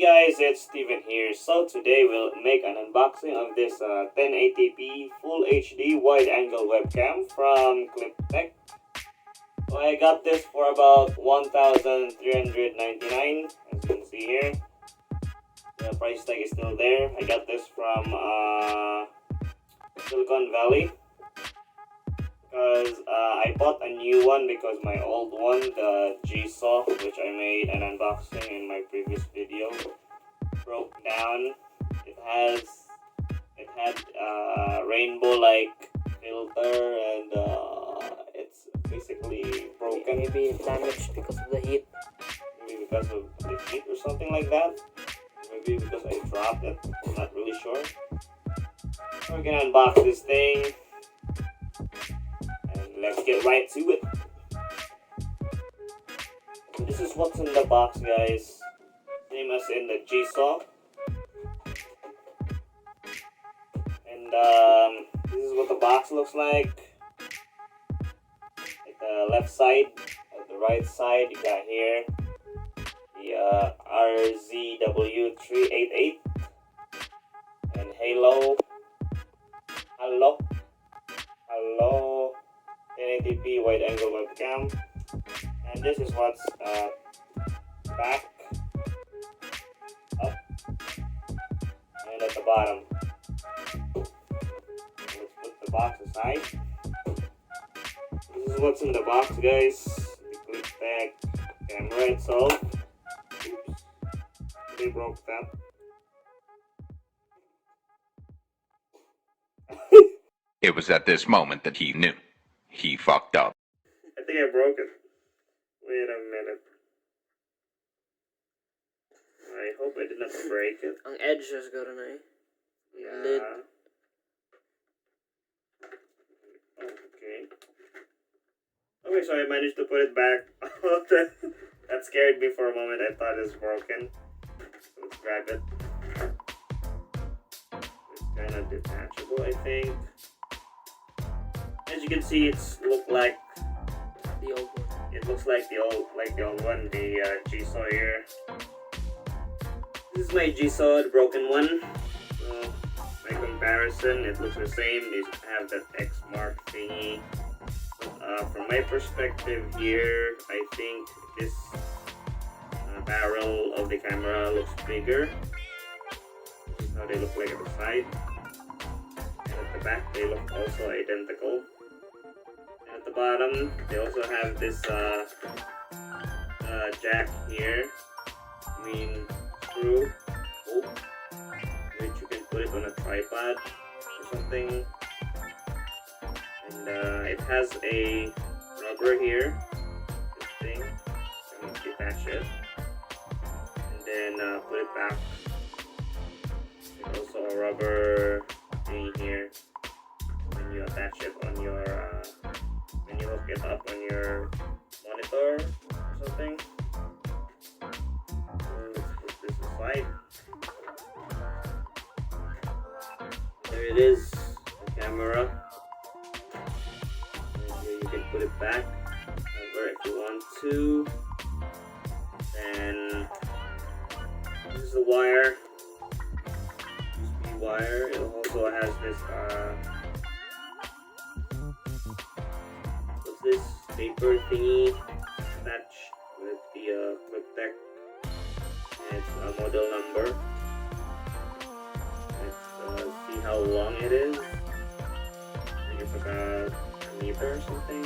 guys, it's Steven here. So today we'll make an unboxing of this 1080p Full HD wide angle webcam from CLIPtec. So I got this for about 1,399, as you can see here. The price tag is still there. I got this from Silicon Valley because I bought a new one because my old one, the G-Saw, which I made an unboxing in my previous video, broke down. It had rainbow-like filter, and it's basically broken. Maybe damaged because of the heat. Maybe because of the heat or something like that. Maybe because I dropped it. I'm not really sure. So we're gonna unbox this thing. Let's get right to it. So this is what's in the box, guys. Same as in the G-Saw. And this is what the box looks like. At the left side, at the right side, you got here the RZW388 and Hello 1080p wide angle webcam, and this is what's back, up, and at the bottom. Let's put the box aside. This is what's in the box, guys. The CLIPtec camera itself. Oops, they broke that. It was at this moment that he knew. He fucked up. I think I broke it. Wait a minute. I hope I did not break it. Ang edge is good, eh? Yeah. Lid. Okay. Okay, so I managed to put it back. That scared me for a moment. I thought it was broken. So let's grab it. It's kind of detachable, I think. As you can see, it's look like The old one. it looks like the old one, the G-Saw here. This is my G-Saw, the broken one. So by comparison, it looks the same. They have that X mark thingy. From my perspective here, I think this barrel of the camera looks bigger. This is how they look like at the side. And at the back, they look also identical. At the bottom, they also have this jack here, screw, which you can put it on a tripod or something. And it has a rubber here, this thing, you can detach it, and then put it back. There's also a rubber thing here when you attach it on your when you hook it up on your monitor or something. So let's put this aside. There it is, the camera. And here you can put it back over if you want to. Then this is the wire, USB wire. It also has this this paper thingy attached with the CLIPtec, and it's a model number. Let's see how long it is. I think it's about a meter or something.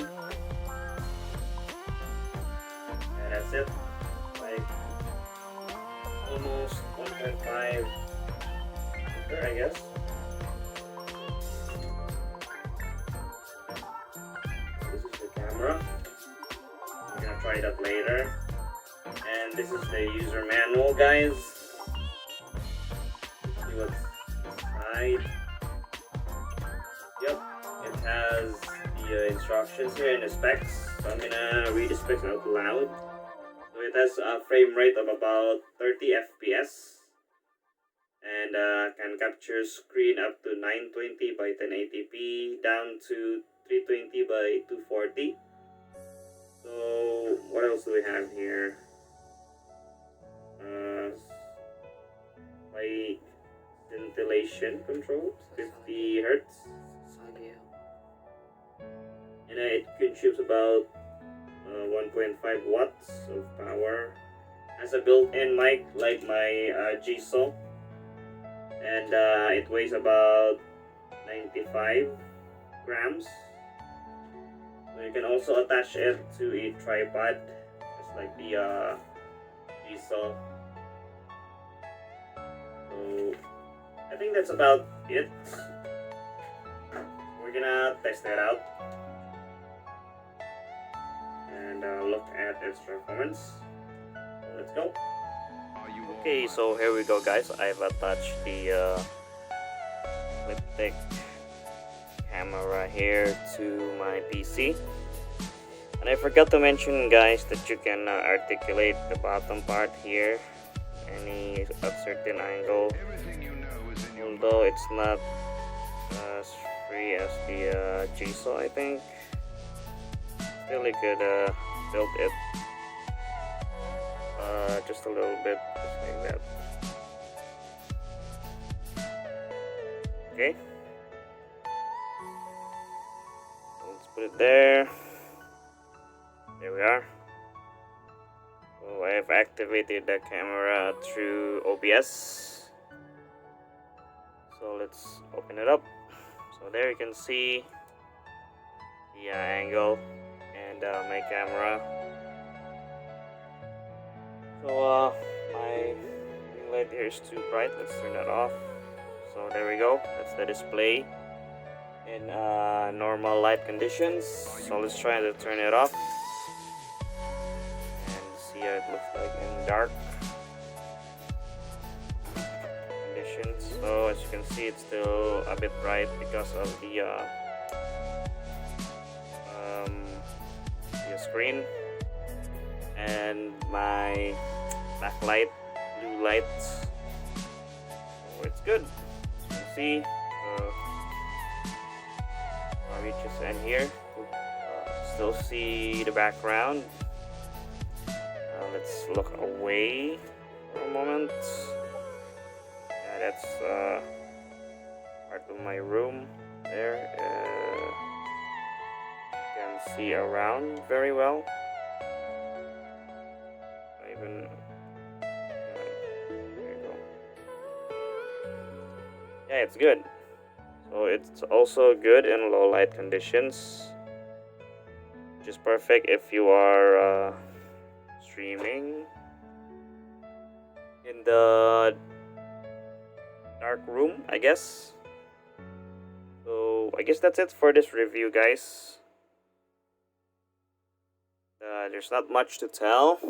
And that's it. Like almost 1.5 meter, I guess. I'm gonna try that later. And this is the user manual, guys. Let's see what's inside. Yep, it has the instructions here and the specs. So I'm gonna read the specs out loud. So it has a frame rate of about 30 FPS and can capture screen up to 920 by 1080p down to 320 by 240. So what else do we have here? oscillation control, 50 hertz, Sagyo. and it consumes about 1.5 watts of power. Has a built-in mic like my G-Saw, and it weighs about 95 grams. So you can also attach it to a tripod, just like the G-Saw. So I think that's about it. We're gonna test it out and look at its performance. So let's go. Okay, so here we go, guys. I've attached the CLIPtec camera here to my PC, and I forgot to mention, guys, that you can articulate the bottom part here any at certain angle, although it's not as free as the G-Saw. I think still you could build it just a little bit, just like that. Okay, let's put it there. There we are. So I have activated the camera through OBS. So let's open it up. So there you can see the angle and my camera. So my ring light here is too bright. Let's turn that off. So there we go. That's the display in normal light conditions. So let's try to turn it off and see how it looks like in dark conditions. So as you can see, it's still a bit bright because of the screen and my backlight, blue lights. So it's good. As you can see, I'll reach this end here. Still see the background. Let's look away for a moment. Yeah, that's part of my room there. You can see around very well. Even there you go. Yeah, it's good. So it's also good in low light conditions, which is perfect if you are streaming in the dark room, I guess. So I guess that's it for this review, guys. There's not much to tell.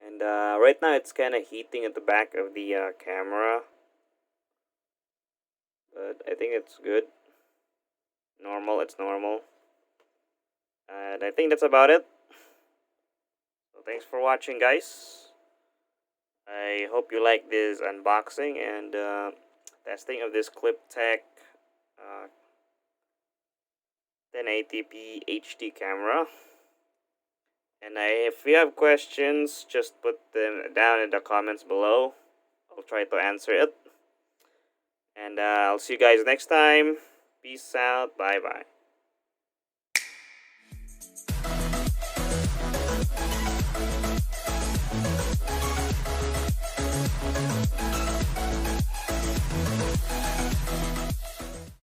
And right now it's kind of heating at the back of the camera, but I think it's good. It's normal. And I think that's about it. So thanks for watching, guys. I hope you like this unboxing and testing of this CLIPtec 1080p HD camera. And if you have questions, just put them down in the comments below. I'll try to answer it. And I'll see you guys next time. Peace out. Bye bye.